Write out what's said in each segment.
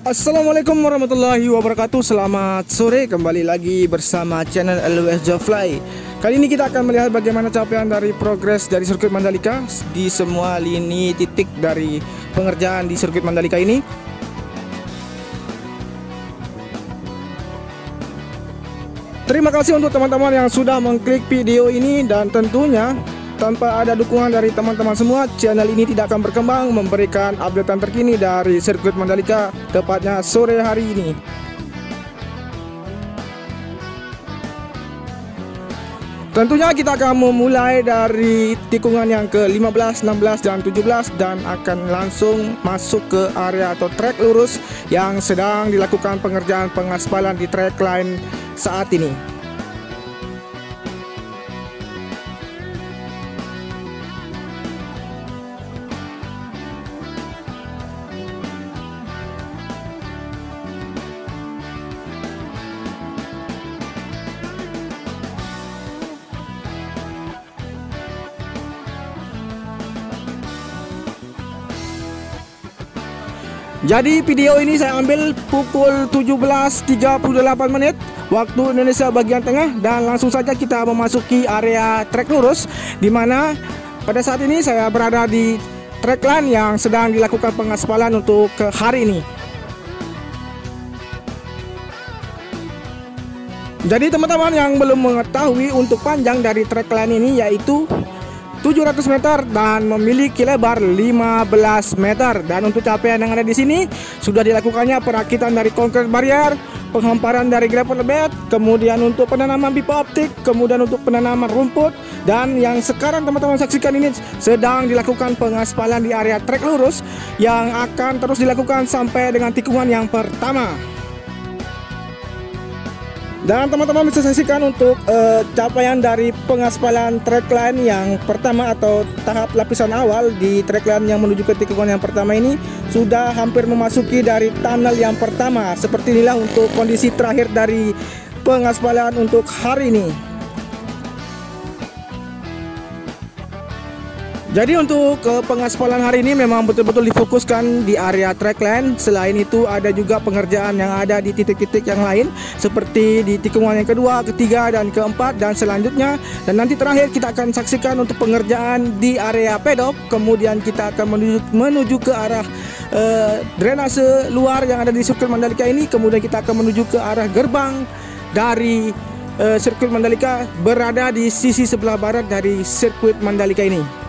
Assalamualaikum warahmatullahi wabarakatuh. Selamat sore, kembali lagi bersama channel LWS Jofly. Kali ini kita akan melihat bagaimana capaian dari progres dari sirkuit Mandalika di semua lini titik dari pengerjaan di sirkuit Mandalika ini. Terima kasih untuk teman-teman yang sudah mengklik video ini, dan tentunya tanpa ada dukungan dari teman-teman semua, channel ini tidak akan berkembang memberikan updatean terkini dari sirkuit Mandalika, tepatnya sore hari ini. Tentunya kita akan memulai dari tikungan yang ke-15, 16, dan 17 dan akan langsung masuk ke area atau trek lurus yang sedang dilakukan pengerjaan pengaspalan di trek line saat ini. Jadi video ini saya ambil pukul 17.38 menit waktu Indonesia bagian tengah, dan langsung saja kita memasuki area trek lurus, di mana pada saat ini saya berada di trek line yang sedang dilakukan pengaspalan untuk hari ini. Jadi teman-teman yang belum mengetahui, untuk panjang dari trek line ini yaitu 700 meter dan memiliki lebar 15 meter. Dan untuk capaian yang ada di sini sudah dilakukannya perakitan dari concrete barrier, penghamparan dari gravel bed, kemudian untuk penanaman pipa optik, kemudian untuk penanaman rumput, dan yang sekarang teman-teman saksikan ini sedang dilakukan pengaspalan di area trek lurus yang akan terus dilakukan sampai dengan tikungan yang pertama. Dan teman-teman bisa saksikan untuk capaian dari pengaspalan track line yang pertama atau tahap lapisan awal di track line yang menuju ke tikungan yang pertama ini sudah hampir memasuki dari tunnel yang pertama. Seperti inilah untuk kondisi terakhir dari pengaspalan untuk hari ini. Jadi untuk pengaspalan hari ini memang betul-betul difokuskan di area track line. Selain itu ada juga pengerjaan yang ada di titik-titik yang lain, seperti di tikungan yang kedua, ketiga, dan keempat, dan selanjutnya. Dan nanti terakhir kita akan saksikan untuk pengerjaan di area pedok. Kemudian kita akan menuju ke arah drainase luar yang ada di sirkuit Mandalika ini. Kemudian kita akan menuju ke arah gerbang dari sirkuit Mandalika, berada di sisi sebelah barat dari sirkuit Mandalika ini.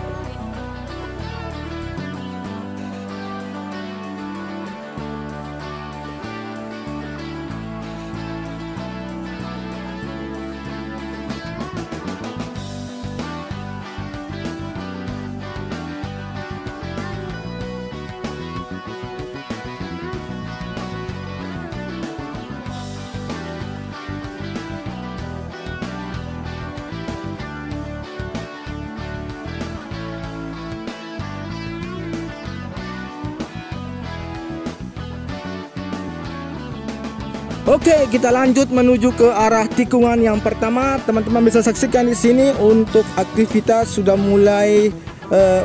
Oke, kita lanjut menuju ke arah tikungan yang pertama. Teman-teman bisa saksikan di sini untuk aktivitas sudah mulai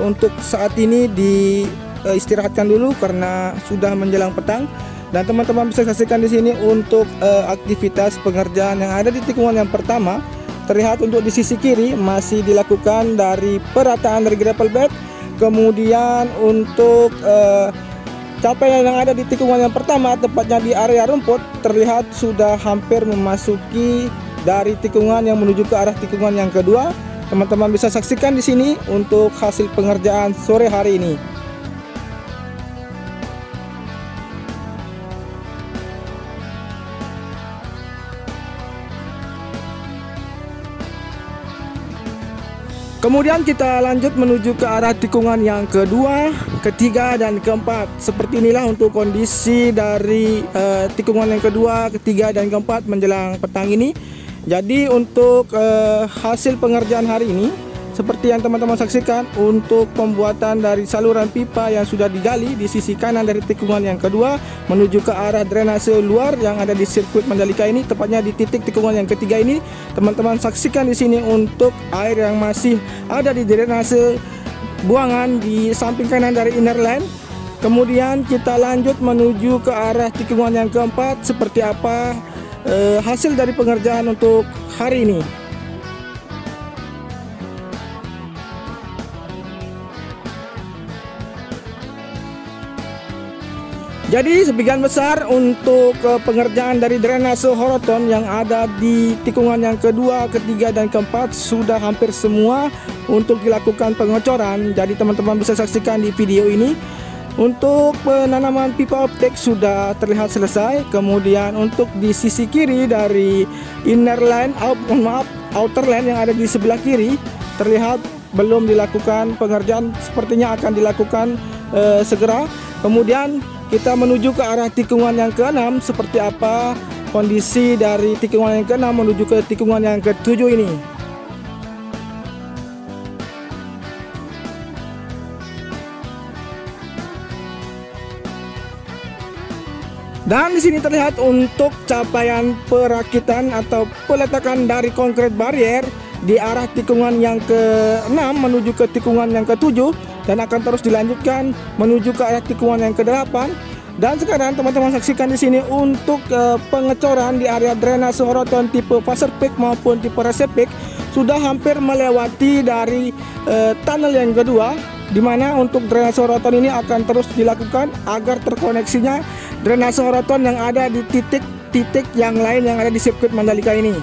untuk saat ini diistirahatkan dulu karena sudah menjelang petang. Dan teman-teman bisa saksikan di sini untuk aktivitas pengerjaan yang ada di tikungan yang pertama. Terlihat untuk di sisi kiri masih dilakukan dari perataan dari gravel bed. Kemudian untuk capaian yang ada di tikungan yang pertama, tepatnya di area rumput, terlihat sudah hampir memasuki dari tikungan yang menuju ke arah tikungan yang kedua. Teman-teman bisa saksikan di sini untuk hasil pengerjaan sore hari ini. Kemudian kita lanjut menuju ke arah tikungan yang kedua, ketiga, dan keempat. Seperti inilah untuk kondisi dari tikungan yang kedua, ketiga, dan keempat menjelang petang ini. Jadi untuk hasil pengerjaan hari ini, seperti yang teman-teman saksikan, untuk pembuatan dari saluran pipa yang sudah digali di sisi kanan dari tikungan yang kedua menuju ke arah drainase luar yang ada di sirkuit Mandalika ini, tepatnya di titik tikungan yang ketiga ini. Teman-teman saksikan di sini untuk air yang masih ada di drainase buangan di samping kanan dari inner line. Kemudian kita lanjut menuju ke arah tikungan yang keempat, seperti apa hasil dari pengerjaan untuk hari ini. Jadi sebagian besar untuk pengerjaan dari drainase Horoton yang ada di tikungan yang kedua, ketiga, dan keempat sudah hampir semua untuk dilakukan pengecoran. Jadi teman-teman bisa saksikan di video ini. Untuk penanaman pipa optik sudah terlihat selesai. Kemudian untuk di sisi kiri dari inner line, outer line yang ada di sebelah kiri terlihat belum dilakukan pengerjaan. Sepertinya akan dilakukan segera. Kemudian kita menuju ke arah tikungan yang ke-6, seperti apa kondisi dari tikungan yang ke-6 menuju ke tikungan yang ke-7 ini. Dan di sini terlihat untuk capaian perakitan atau peletakan dari konkret barrier di arah tikungan yang ke-6 menuju ke tikungan yang ke-7, dan akan terus dilanjutkan menuju ke arah tikungan yang ke-8. Dan sekarang teman-teman saksikan di sini untuk pengecoran di area drainase Horoton tipe Faser Peak maupun tipe Reserve Peak sudah hampir melewati dari tunnel yang kedua, di mana untuk drainase Horoton ini akan terus dilakukan agar terkoneksinya drainase Horoton yang ada di titik-titik yang lain yang ada di sirkuit Mandalika ini.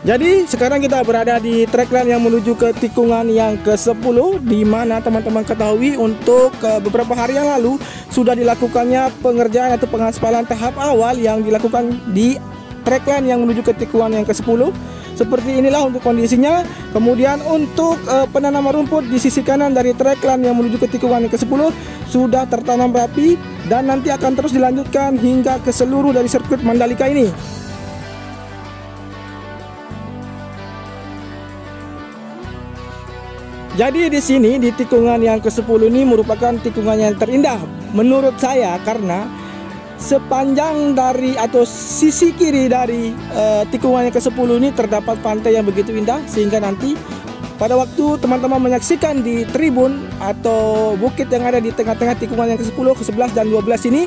Jadi sekarang kita berada di trackline yang menuju ke tikungan yang ke-10, di mana teman-teman ketahui untuk beberapa hari yang lalu sudah dilakukannya pengerjaan atau pengaspalan tahap awal yang dilakukan di trackline yang menuju ke tikungan yang ke-10. Seperti inilah untuk kondisinya. Kemudian untuk penanaman rumput di sisi kanan dari trackline yang menuju ke tikungan yang ke-10 sudah tertanam rapi dan nanti akan terus dilanjutkan hingga ke seluruh dari sirkuit Mandalika ini. Jadi di sini di tikungan yang ke-10 ini merupakan tikungan yang terindah menurut saya, karena sepanjang dari atau sisi kiri dari tikungan yang ke-10 ini terdapat pantai yang begitu indah, sehingga nanti pada waktu teman-teman menyaksikan di tribun atau bukit yang ada di tengah-tengah tikungan yang ke-10, ke-11, dan 12 ini,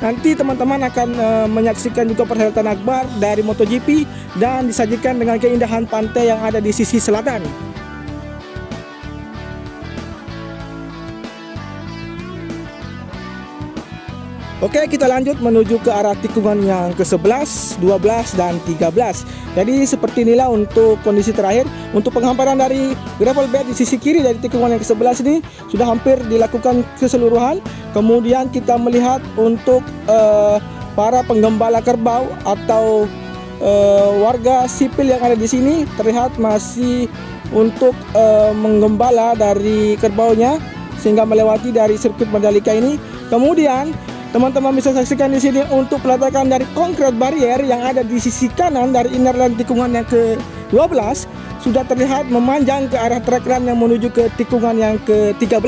nanti teman-teman akan menyaksikan juga perhelatan akbar dari MotoGP dan disajikan dengan keindahan pantai yang ada di sisi selatan. Oke, kita lanjut menuju ke arah tikungan yang ke-11, 12, dan 13. Jadi seperti inilah untuk kondisi terakhir. Untuk penghamparan dari gravel bed di sisi kiri dari tikungan yang ke-11 ini sudah hampir dilakukan keseluruhan. Kemudian kita melihat untuk para penggembala kerbau atau warga sipil yang ada di sini terlihat masih untuk menggembala dari kerbaunya sehingga melewati dari sirkuit Mandalika ini. Kemudian teman-teman bisa saksikan di sini untuk peletakan dari konkret barrier yang ada di sisi kanan dari inner line tikungan yang ke-12 sudah terlihat memanjang ke arah track run yang menuju ke tikungan yang ke-13.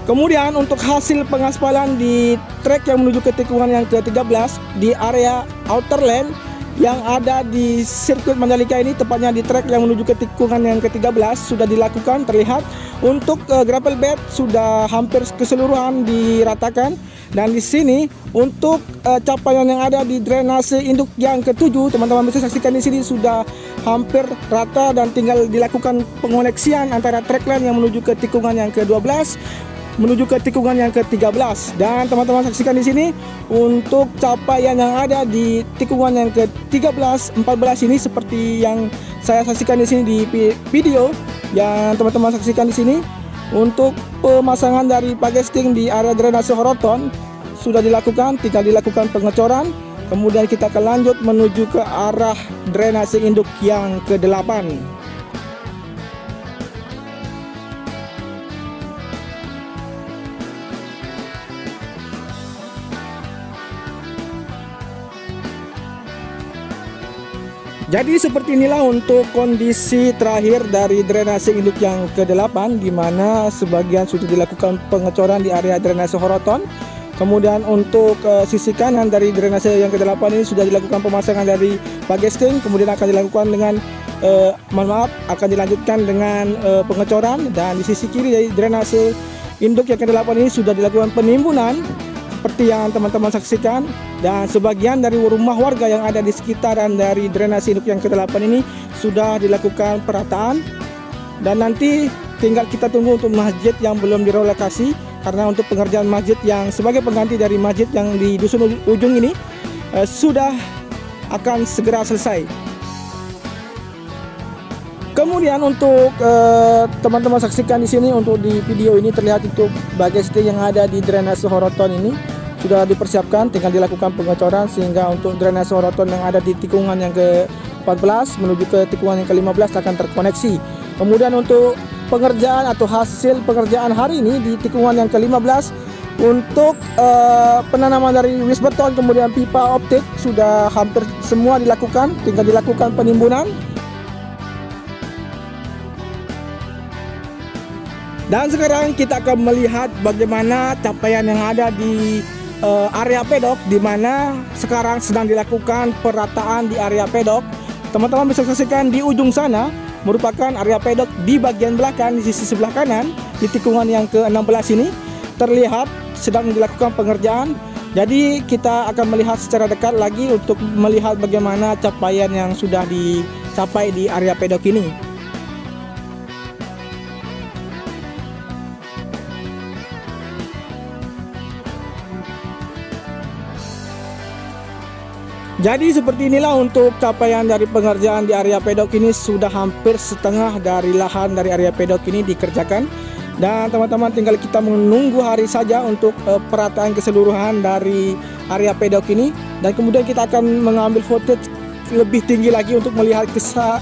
Kemudian untuk hasil pengaspalan di trek yang menuju ke tikungan yang ke-13 di area outer lane yang ada di sirkuit Mandalika ini, tepatnya di trek yang menuju ke tikungan yang ke-13 sudah dilakukan. Terlihat untuk gravel bed sudah hampir keseluruhan diratakan, dan di sini untuk capaian yang ada di drainase induk yang ke-7, teman-teman bisa saksikan di sini sudah hampir rata dan tinggal dilakukan pengoneksian antara trek line yang menuju ke tikungan yang ke-12 menuju ke tikungan yang ke-13. Dan teman-teman saksikan di sini untuk capaian yang ada di tikungan yang ke-13, 14 ini seperti yang saya saksikan di sini di video yang teman-teman saksikan di sini. Untuk pemasangan dari pagesting di area drainase Horoton sudah dilakukan, tinggal dilakukan pengecoran. Kemudian kita akan lanjut menuju ke arah drainase induk yang ke-8. Jadi seperti inilah untuk kondisi terakhir dari drainase induk yang ke-8, di mana sebagian sudah dilakukan pengecoran di area drainase Horoton. Kemudian untuk sisi kanan dari drainase yang ke-8 ini sudah dilakukan pemasangan dari pagesting, kemudian akan dilakukan dengan akan dilanjutkan dengan pengecoran, dan di sisi kiri dari drainase induk yang ke-8 ini sudah dilakukan penimbunan seperti yang teman-teman saksikan, dan sebagian dari rumah warga yang ada di sekitaran dari drainase induk yang ke-8 ini sudah dilakukan perataan, dan nanti tinggal kita tunggu untuk masjid yang belum direlokasi, karena untuk pengerjaan masjid yang sebagai pengganti dari masjid yang di dusun ujung ini sudah akan segera selesai. Kemudian untuk teman-teman saksikan di sini, untuk di video ini terlihat untuk bagesting yang ada di drainase Horoton ini sudah dipersiapkan, tinggal dilakukan pengecoran sehingga untuk drainase Horoton yang ada di tikungan yang ke-14 menuju ke tikungan yang ke-15 akan terkoneksi. Kemudian untuk pengerjaan atau hasil pengerjaan hari ini di tikungan yang ke-15 untuk penanaman dari wis beton kemudian pipa optik sudah hampir semua dilakukan, tinggal dilakukan penimbunan. Dan sekarang kita akan melihat bagaimana capaian yang ada di area pedok, di mana sekarang sedang dilakukan perataan di area pedok. Teman-teman bisa saksikan di ujung sana merupakan area pedok di bagian belakang, di sisi sebelah kanan di tikungan yang ke-16 ini terlihat sedang dilakukan pengerjaan. Jadi kita akan melihat secara dekat lagi untuk melihat bagaimana capaian yang sudah dicapai di area pedok ini. Jadi seperti inilah untuk capaian dari pengerjaan di area pedok ini, sudah hampir setengah dari lahan dari area pedok ini dikerjakan. Dan teman-teman tinggal kita menunggu hari saja untuk perataan keseluruhan dari area pedok ini. Dan kemudian kita akan mengambil footage lebih tinggi lagi untuk melihat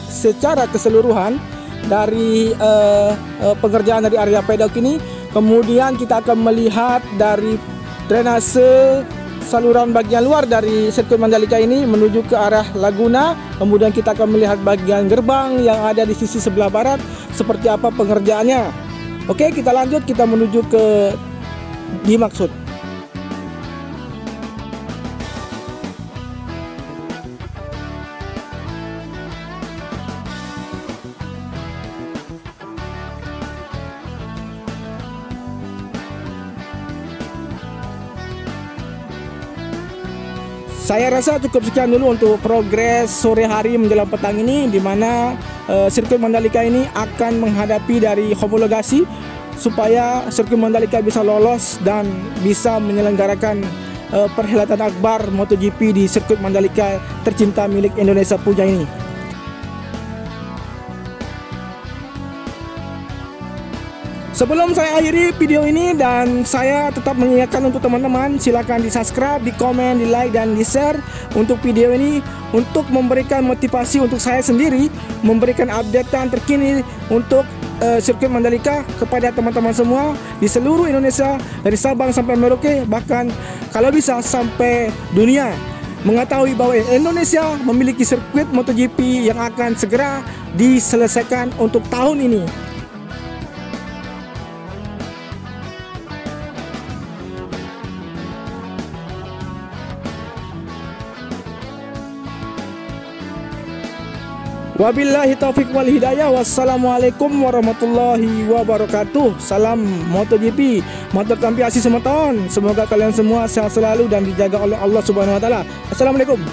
secara keseluruhan dari pengerjaan dari area pedok ini. Kemudian kita akan melihat dari drainase saluran bagian luar dari sirkuit Mandalika ini menuju ke arah Laguna. Kemudian kita akan melihat bagian gerbang yang ada di sisi sebelah barat seperti apa pengerjaannya. Oke, kita lanjut, kita menuju ke dimaksud. Saya rasa cukup sekian dulu untuk progres sore hari menjelang petang ini, di mana sirkuit Mandalika ini akan menghadapi dari homologasi supaya sirkuit Mandalika bisa lolos dan bisa menyelenggarakan perhelatan akbar MotoGP di sirkuit Mandalika tercinta milik Indonesia punya ini. Sebelum saya akhiri video ini, dan saya tetap mengingatkan untuk teman-teman, silakan di subscribe, di komen, di like, dan di share untuk video ini, untuk memberikan motivasi untuk saya sendiri, memberikan updatean terkini untuk sirkuit Mandalika kepada teman-teman semua di seluruh Indonesia, dari Sabang sampai Merauke, bahkan kalau bisa sampai dunia, mengetahui bahwa Indonesia memiliki sirkuit MotoGP yang akan segera diselesaikan untuk tahun ini. Wabillahi taufiq wal hidayah. Wassalamualaikum warahmatullahi wabarakatuh. Salam MotoGP, motor tampi asih semua tahun. Semoga kalian semua sehat selalu dan dijaga oleh Allah Subhanahu wa taala. Assalamualaikum.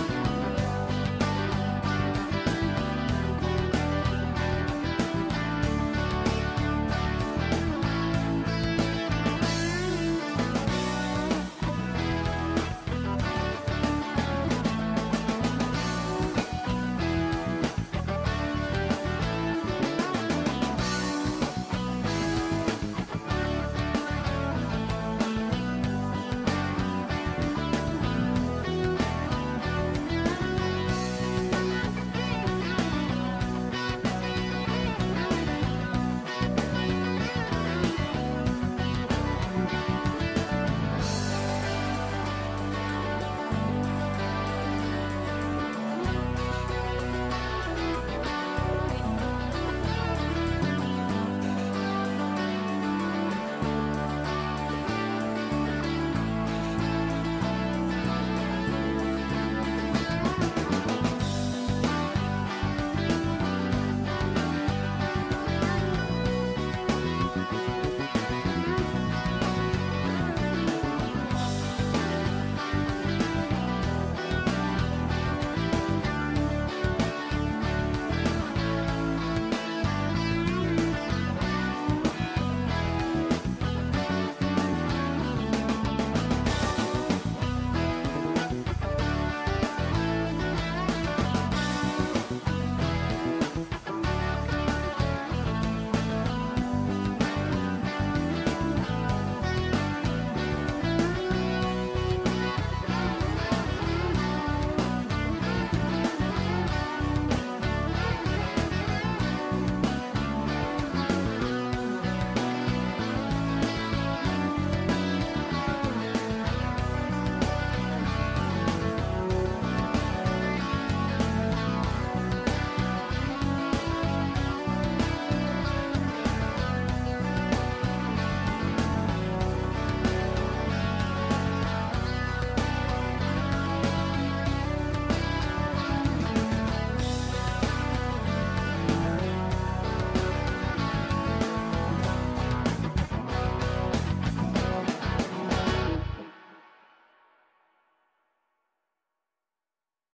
Bye.